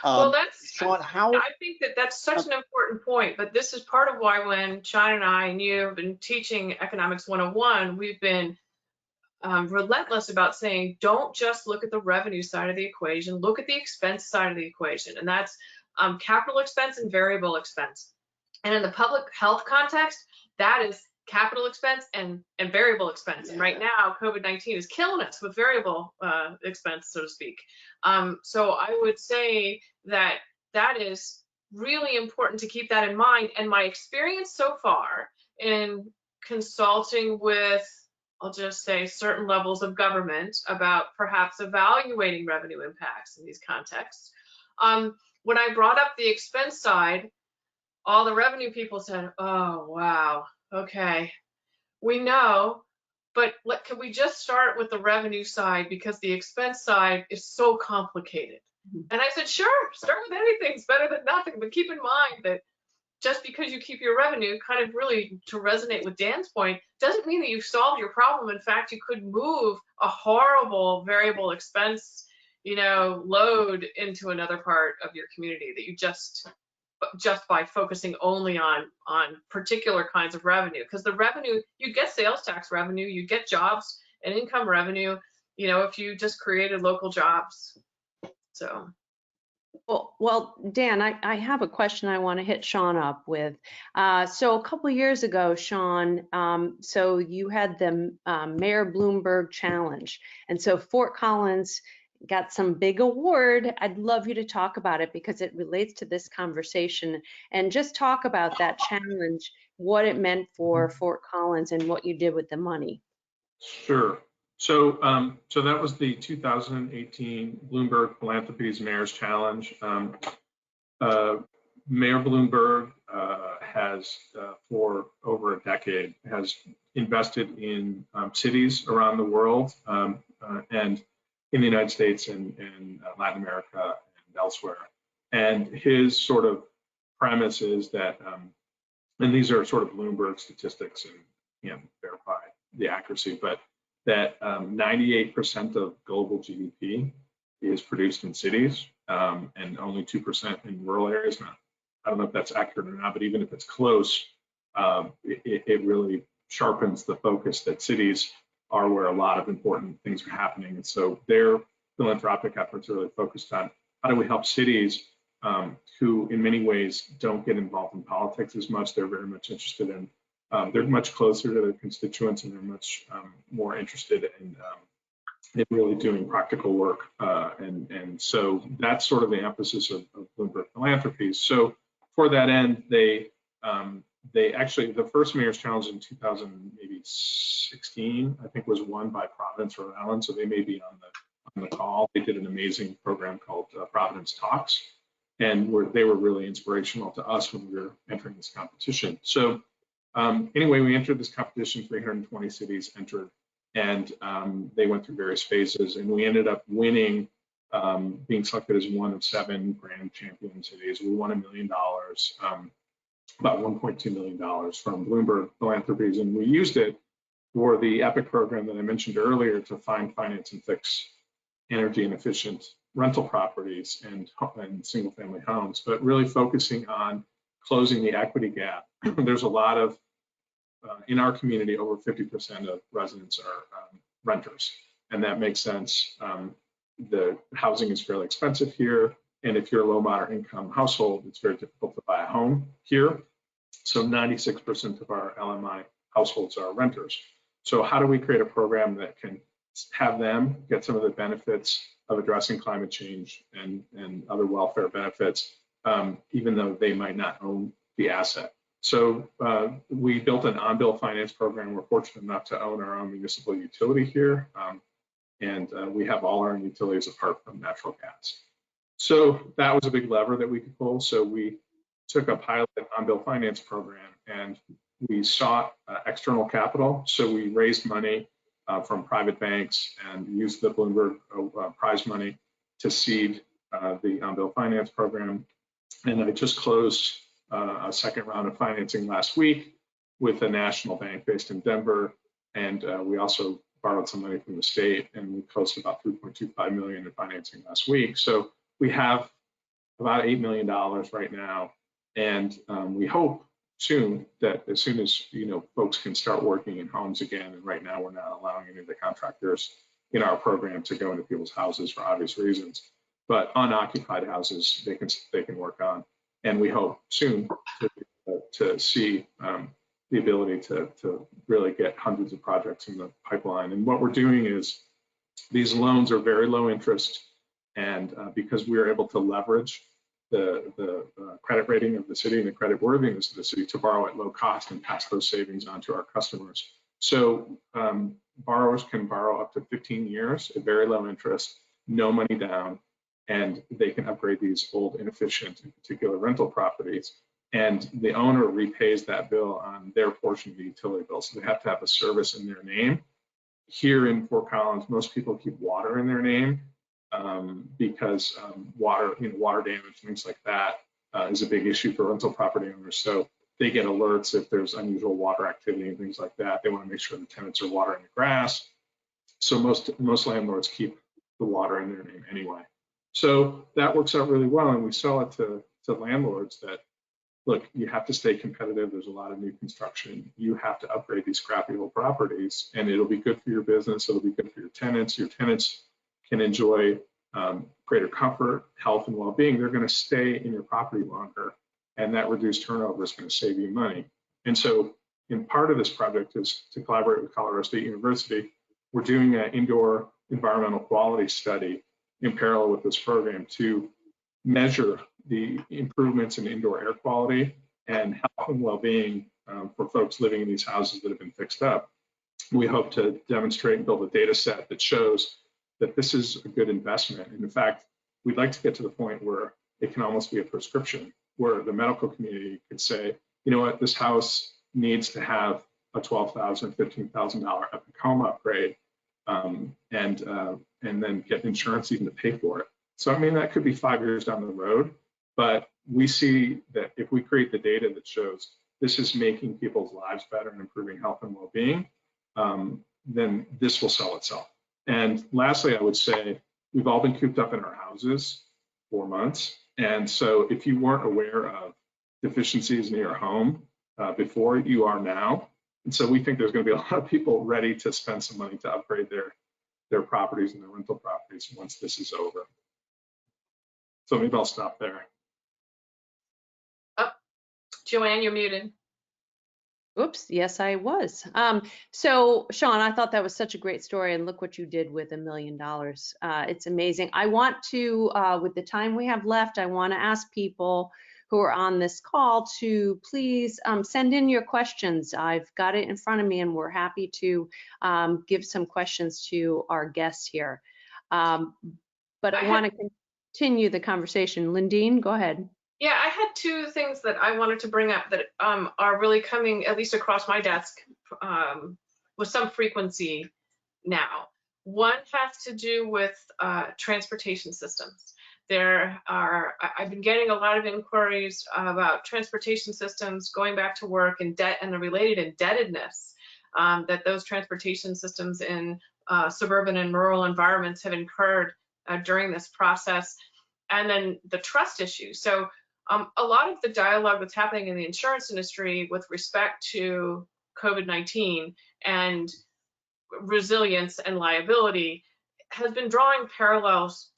Well,
Sean,
I think that's such an important point, but this is part of why when Sean and I and you have been teaching Economics 101, we've been relentless about saying, don't just look at the revenue side of the equation, look at the expense side of the equation. And that's capital expense and variable expense. And in the public health context, that is capital expense and variable expense. And right now, COVID-19 is killing us with variable expense, so to speak. So I would say that that is really important to keep that in mind. And my experience so far in consulting with, I'll just say, certain levels of government about perhaps evaluating revenue impacts in these contexts. When I brought up the expense side, all the revenue people said, oh, wow, okay, we know, but can we just start with the revenue side, because the expense side is so complicated. And I said, sure, start with anything, it's better than nothing, but keep in mind that just because you keep your revenue, kind of really to resonate with Dan's point, doesn't mean that you've solved your problem. In fact, you could move a horrible variable expense, load into another part of your community that you just by focusing only on particular kinds of revenue. Because the revenue, you get sales tax revenue, you get jobs and income revenue, if you just created local jobs. So.
Well, Dan, I have a question I want to hit Sean up with. So a couple of years ago, Sean, so you had the Mayor Bloomberg Challenge. And so Fort Collins got some big award. I'd love you to talk about it because it relates to this conversation, and just talk about that challenge, what it meant for Fort Collins and what you did with the money.
Sure. So that was the 2018 Bloomberg Philanthropies Mayor's Challenge. Mayor Bloomberg has, for over a decade, has invested in cities around the world and in the United States and Latin America and elsewhere. And his sort of premise is that, and these are sort of Bloomberg statistics, and can't verify the accuracy, but that 98% of global GDP is produced in cities and only 2% in rural areas. Now, I don't know if that's accurate or not, but even if it's close, it really sharpens the focus that cities are where a lot of important things are happening. And so their philanthropic efforts are really focused on how do we help cities who in many ways don't get involved in politics as much. They're very much interested in, they're much closer to their constituents, and they're much more interested in really doing practical work. And so that's sort of the emphasis of Bloomberg Philanthropies. So for that end, they actually, the first Mayor's Challenge in 2016, I think, was won by Providence, Rhode Island. So they may be on the call. They did an amazing program called Providence Talks, and they were really inspirational to us when we were entering this competition. So anyway, we entered this competition, 320 cities entered, and they went through various phases, and we ended up winning, being selected as one of 7 grand champion cities. We won $1 million, about $1.2 million from Bloomberg Philanthropies, and we used it for the EPIC program that I mentioned earlier to find, finance, and fix energy and efficient rental properties and single family homes, but really focusing on closing the equity gap. There's a lot of, in our community, over 50% of residents are renters, and that makes sense. The housing is fairly expensive here, and if you're a low moderate income household, it's very difficult to buy a home here. So 96% of our LMI households are renters. So how do we create a program that can have them get some of the benefits of addressing climate change and other welfare benefits, even though they might not own the asset. So we built an on-bill finance program. We're fortunate enough to own our own municipal utility here, and we have all our own utilities apart from natural gas. So that was a big lever that we could pull. So we took a pilot on-bill finance program and we sought external capital. So we raised money from private banks and used the Bloomberg prize money to seed the on-bill finance program. And I just closed a second round of financing last week with a national bank based in Denver. And we also borrowed some money from the state, and we closed about $3.25 million in financing last week. So we have about $8 million right now. And we hope soon that as soon as folks can start working in homes again, and right now we're not allowing any of the contractors in our program to go into people's houses for obvious reasons, but unoccupied houses they can work on, and we hope soon to see the ability to really get hundreds of projects in the pipeline. And what we're doing is these loans are very low interest, and because we are able to leverage the credit rating of the city and the credit worthiness of the city to borrow at low cost and pass those savings on to our customers. So borrowers can borrow up to 15 years at very low interest, no money down, and they can upgrade these old, inefficient, in particular rental properties. And the owner repays that bill on their portion of the utility bill. So they have to have a service in their name. Here in Fort Collins, most people keep water in their name. Because water damage, things like that is a big issue for rental property owners. So they get alerts if there's unusual water activity and things like that. They want to make sure the tenants are watering the grass. So most landlords keep the water in their name anyway. So that works out really well, and we sell it to landlords that, look, you have to stay competitive. There's a lot of new construction. You have to upgrade these crappy old properties, and it'll be good for your business. It'll be good for your tenants. Your tenants can enjoy greater comfort, health, and well-being. They're going to stay in your property longer, and that reduced turnover is going to save you money. And so, in part of this project is to collaborate with Colorado State University. We're doing an indoor environmental quality study in parallel with this program to measure the improvements in indoor air quality and health and well-being for folks living in these houses that have been fixed up. We hope to demonstrate and build a data set that shows that this is a good investment. And in fact, we'd like to get to the point where it can almost be a prescription, where the medical community could say, you know what, this house needs to have a $12,000, $15,000 Epic home upgrade, and then get insurance even to pay for it. So I mean, that could be 5 years down the road, but we see that if we create the data that shows this is making people's lives better and improving health and well-being, then this will sell itself. And lastly, I would say we've all been cooped up in our houses for months. And so if you weren't aware of deficiencies in your home before, you are now. And so we think there's going to be a lot of people ready to spend some money to upgrade their properties and their rental properties once this is over. So maybe I'll stop there.
Oh, Joanne, you're muted.
Oops, yes, I was. So Sean, I thought that was such a great story, and look what you did with $1 million. It's amazing. I want to, with the time we have left, I want to ask people who are on this call to please send in your questions. I've got it in front of me, and we're happy to give some questions to our guests here. But I want to continue the conversation. Lindene, go ahead.
Yeah, I had two things that I wanted to bring up that are really coming, at least across my desk, with some frequency now. One has to do with transportation systems. I've been getting a lot of inquiries about transportation systems, going back to work, and debt and the related indebtedness that those transportation systems in suburban and rural environments have incurred during this process, and then the trust issue. So a lot of the dialogue that's happening in the insurance industry with respect to COVID-19 and resilience and liability has been drawing parallels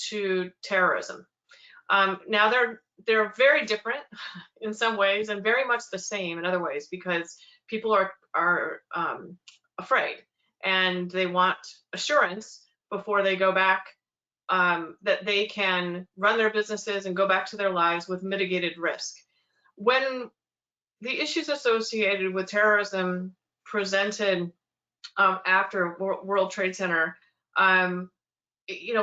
to terrorism. Now they're very different in some ways and very much the same in other ways, because people are afraid, and they want assurance before they go back that they can run their businesses and go back to their lives with mitigated risk. When the issues associated with terrorism presented after World Trade Center,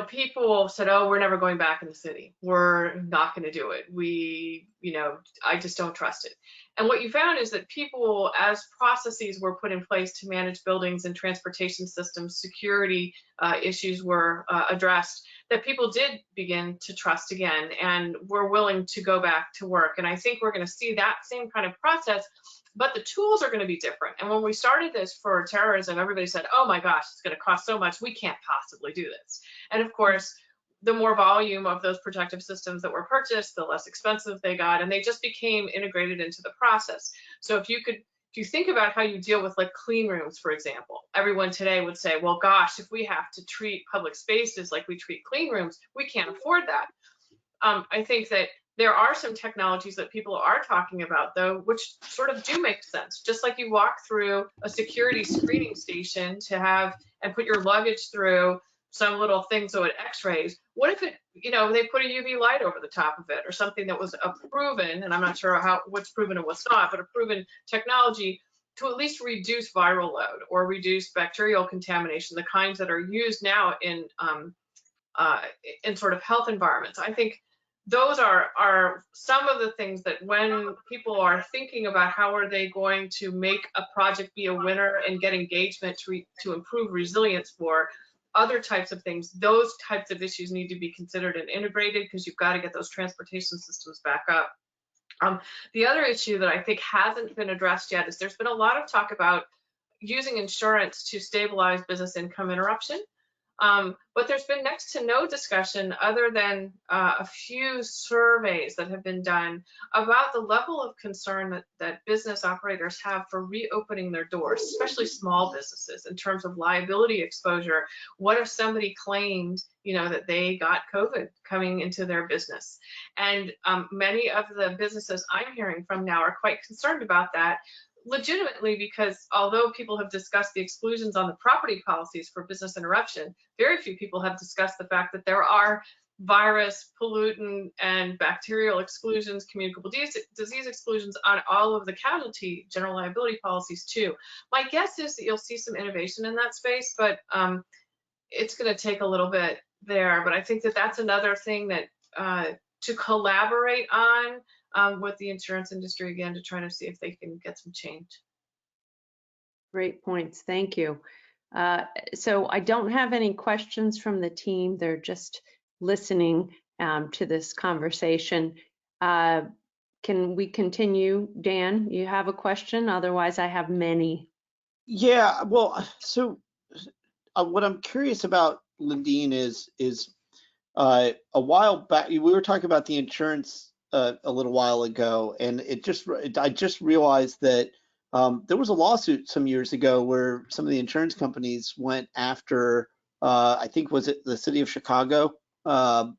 people said, oh, we're never going back in the city. We're not going to do it. I just don't trust it. And what you found is that people, as processes were put in place to manage buildings and transportation systems, security issues were addressed, that people did begin to trust again and were willing to go back to work. And I think we're going to see that same kind of process, but the tools are going to be different. And when we started this for terrorism, everybody said, oh my gosh, it's going to cost so much, we can't possibly do this. And of course, the more volume of those protective systems that were purchased, the less expensive they got, and they just became integrated into the process. So if you think about how you deal with like clean rooms, for example, everyone today would say, well, gosh, if we have to treat public spaces like we treat clean rooms, we can't afford that. I think that there are some technologies that people are talking about, though, which sort of do make sense. Just like you walk through a security screening station to have and put your luggage through some little thing so it x-rays. What if it, they put a UV light over the top of it or something that was a proven, and I'm not sure what's proven and what's not, but a proven technology to at least reduce viral load or reduce bacterial contamination, the kinds that are used now in sort of health environments. I think those are some of the things that when people are thinking about how are they going to make a project be a winner and get engagement to improve resilience for other types of things, those types of issues need to be considered and integrated because you've got to get those transportation systems back up. The other issue that I think hasn't been addressed yet is there's been a lot of talk about using insurance to stabilize business income interruption. But there's been next to no discussion other than a few surveys that have been done about the level of concern that business operators have for reopening their doors, especially small businesses, in terms of liability exposure. What if somebody claimed, that they got COVID coming into their business? And many of the businesses I'm hearing from now are quite concerned about that, legitimately, because although people have discussed the exclusions on the property policies for business interruption, very few people have discussed the fact that there are virus, pollutant, and bacterial exclusions, communicable disease exclusions on all of the casualty general liability policies too. My guess is that you'll see some innovation in that space, but it's going to take a little bit there. But I think that that's another thing that to collaborate on with the insurance industry again to try to see if they can get some change.
Great points. Thank you. So I don't have any questions from the team. They're just listening to this conversation. Can we continue? Dan, you have a question? Otherwise, I have many.
Yeah, well, so what I'm curious about, Lindene, is a while back, we were talking about the insurance a little while ago, and I just realized that there was a lawsuit some years ago where some of the insurance companies went after, I think, was it the city of Chicago,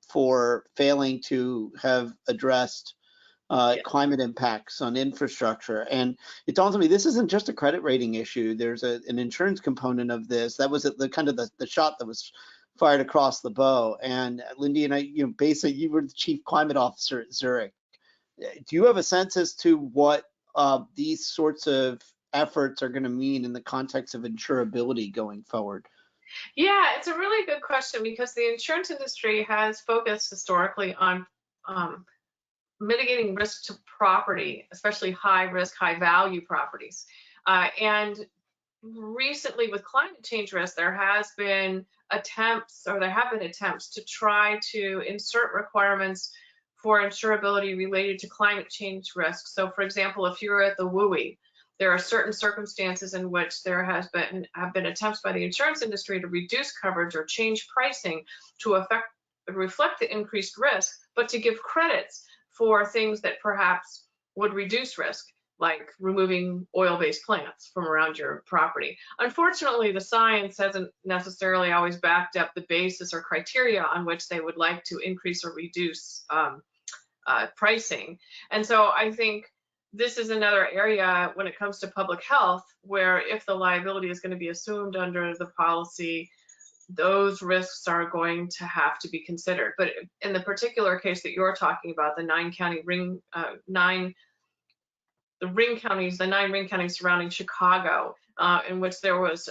for failing to have addressed climate impacts on infrastructure. And it dawns on me, this isn't just a credit rating issue. There's an insurance component of this. That was the kind of the shot that was fired across the bow. And Lindy and I, basically, you were the chief climate officer at Zurich. Do you have a sense as to what these sorts of efforts are going to mean in the context of insurability going forward?
Yeah, it's a really good question because the insurance industry has focused historically on mitigating risk to property, especially high risk, high value properties. And recently with climate change risk, there have been attempts to try to insert requirements for insurability related to climate change risk. So for example, if you're at the WUI, there are certain circumstances in which there have been attempts by the insurance industry to reduce coverage or change pricing to reflect the increased risk, but to give credits for things that perhaps would reduce risk, like removing oil-based plants from around your property. Unfortunately, the science hasn't necessarily always backed up the basis or criteria on which they would like to increase or reduce pricing. And so I think this is another area when it comes to public health where if the liability is going to be assumed under the policy, those risks are going to have to be considered. But in the particular case that you're talking about, the nine ring counties surrounding Chicago, in which there was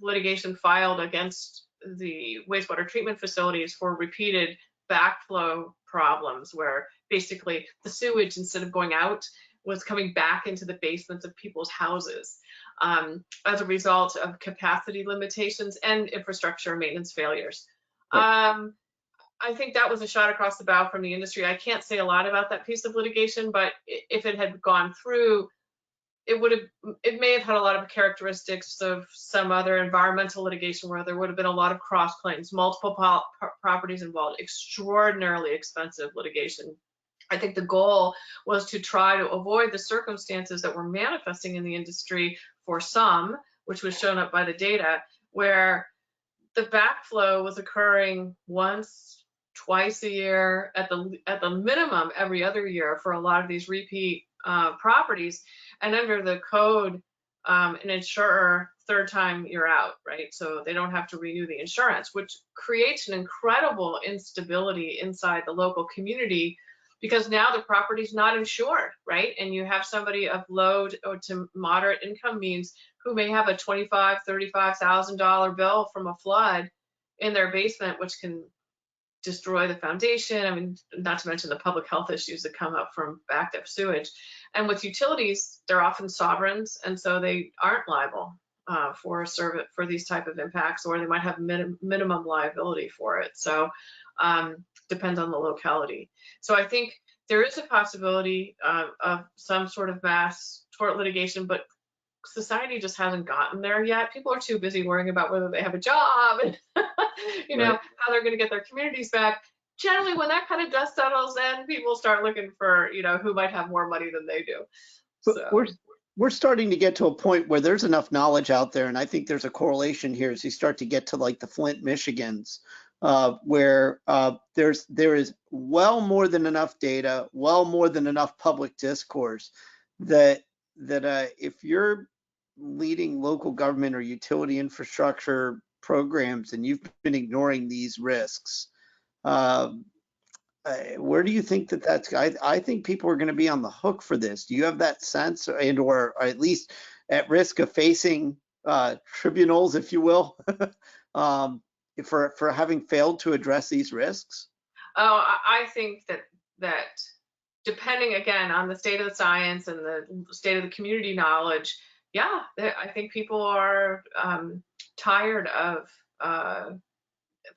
litigation filed against the wastewater treatment facilities for repeated backflow problems, where basically the sewage, instead of going out, was coming back into the basements of people's houses as a result of capacity limitations and infrastructure maintenance failures. Right. I think that was a shot across the bow from the industry. I can't say a lot about that piece of litigation, but if it had gone through, it may have had a lot of characteristics of some other environmental litigation where there would have been a lot of cross claims, multiple properties involved, extraordinarily expensive litigation. I think the goal was to try to avoid the circumstances that were manifesting in the industry for some, which was shown up by the data, where the backflow was occurring once, twice a year, at the minimum every other year for a lot of these repeat properties. And under the code, an insurer, third time you're out, right? So they don't have to renew the insurance, which creates an incredible instability inside the local community, because now the property's not insured, right? And you have somebody of low to moderate income means who may have a $25,000, $35,000 bill from a flood in their basement, which can destroy the foundation. I mean, not to mention the public health issues that come up from backed up sewage. And with utilities, they're often sovereigns, and so they aren't liable for these type of impacts, or they might have minimum liability for it. So depends on the locality. So I think there is a possibility of some sort of mass tort litigation, but society just hasn't gotten there yet. People are too busy worrying about whether they have a job and
Right.
how they're going to get their communities back. Generally, when that kind of dust settles, then people start looking for who might have more money than they do.
So we're starting to get to a point where there's enough knowledge out there, and I think there's a correlation here as you start to get to like the Flint, Michigans, where there is well more than enough data, well more than enough public discourse that if you're leading local government or utility infrastructure programs and you've been ignoring these risks, where do you think that's? I think people are going to be on the hook for this. Do you have that sense, and or at least at risk of facing tribunals, if you will, for having failed to address these risks?
Oh, I think that depending again on the state of the science and the state of the community knowledge, yeah, I think people are tired of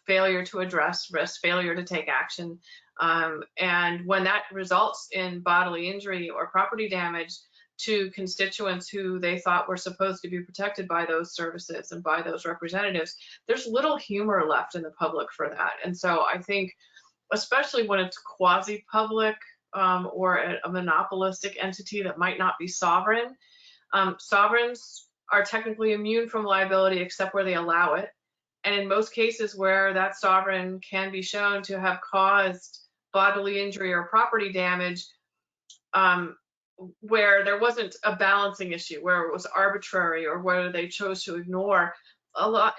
failure to address risk, failure to take action. And when that results in bodily injury or property damage to constituents who they thought were supposed to be protected by those services and by those representatives, there's little humor left in the public for that. And so I think, especially when it's quasi-public or a monopolistic entity that might not be sovereign, sovereigns are technically immune from liability except where they allow it. And in most cases where that sovereign can be shown to have caused bodily injury or property damage, where there wasn't a balancing issue, where it was arbitrary or whether they chose to ignore,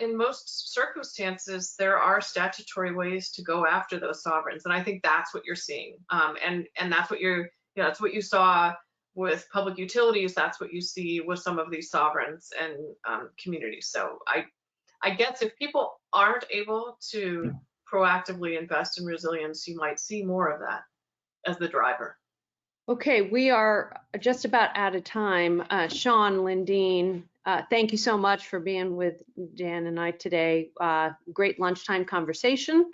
in most circumstances, there are statutory ways to go after those sovereigns. And I think that's what you're seeing. And that's what that's what you saw with public utilities. That's what you see with some of these sovereigns and communities. So I guess if people aren't able to proactively invest in resilience, you might see more of that as the driver.
Okay, we are just about out of time. Sean, Lindene, thank you so much for being with Dan and I today. Great lunchtime conversation.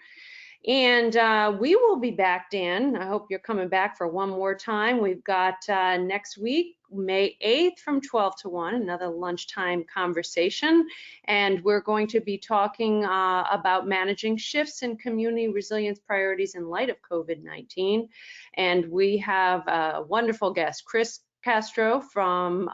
And we will be back, Dan. I hope you're coming back for one more time. We've got next week, May 8th from 12 to 1, another lunchtime conversation. And we're going to be talking about managing shifts in community resilience priorities in light of COVID-19. And we have a wonderful guest, Chris Castro from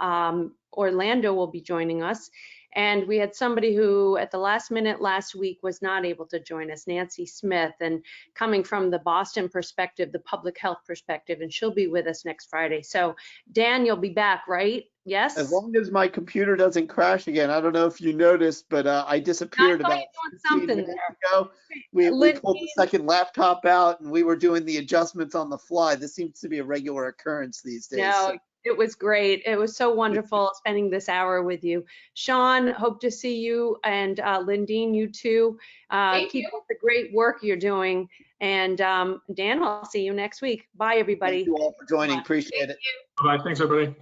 Orlando will be joining us. And we had somebody who at the last minute last week was not able to join us, Nancy Smith, and coming from the Boston perspective, the public health perspective, and she'll be with us next Friday. So Dan, you'll be back, right? Yes?
As long as my computer doesn't crash again. I don't know if you noticed, but I disappeared about 15
something
minutes
there.
ago. We pulled the second laptop out and we were doing the adjustments on the fly. This seems to be a regular occurrence these days.
No, it was great. It was so wonderful spending this hour with you. Sean, hope to see you, and Lindene, you too. Keep up the great work you're doing. And Dan, I'll see you next week. Bye, everybody.
Thank you all for joining. Appreciate it.
Bye. Thanks, everybody.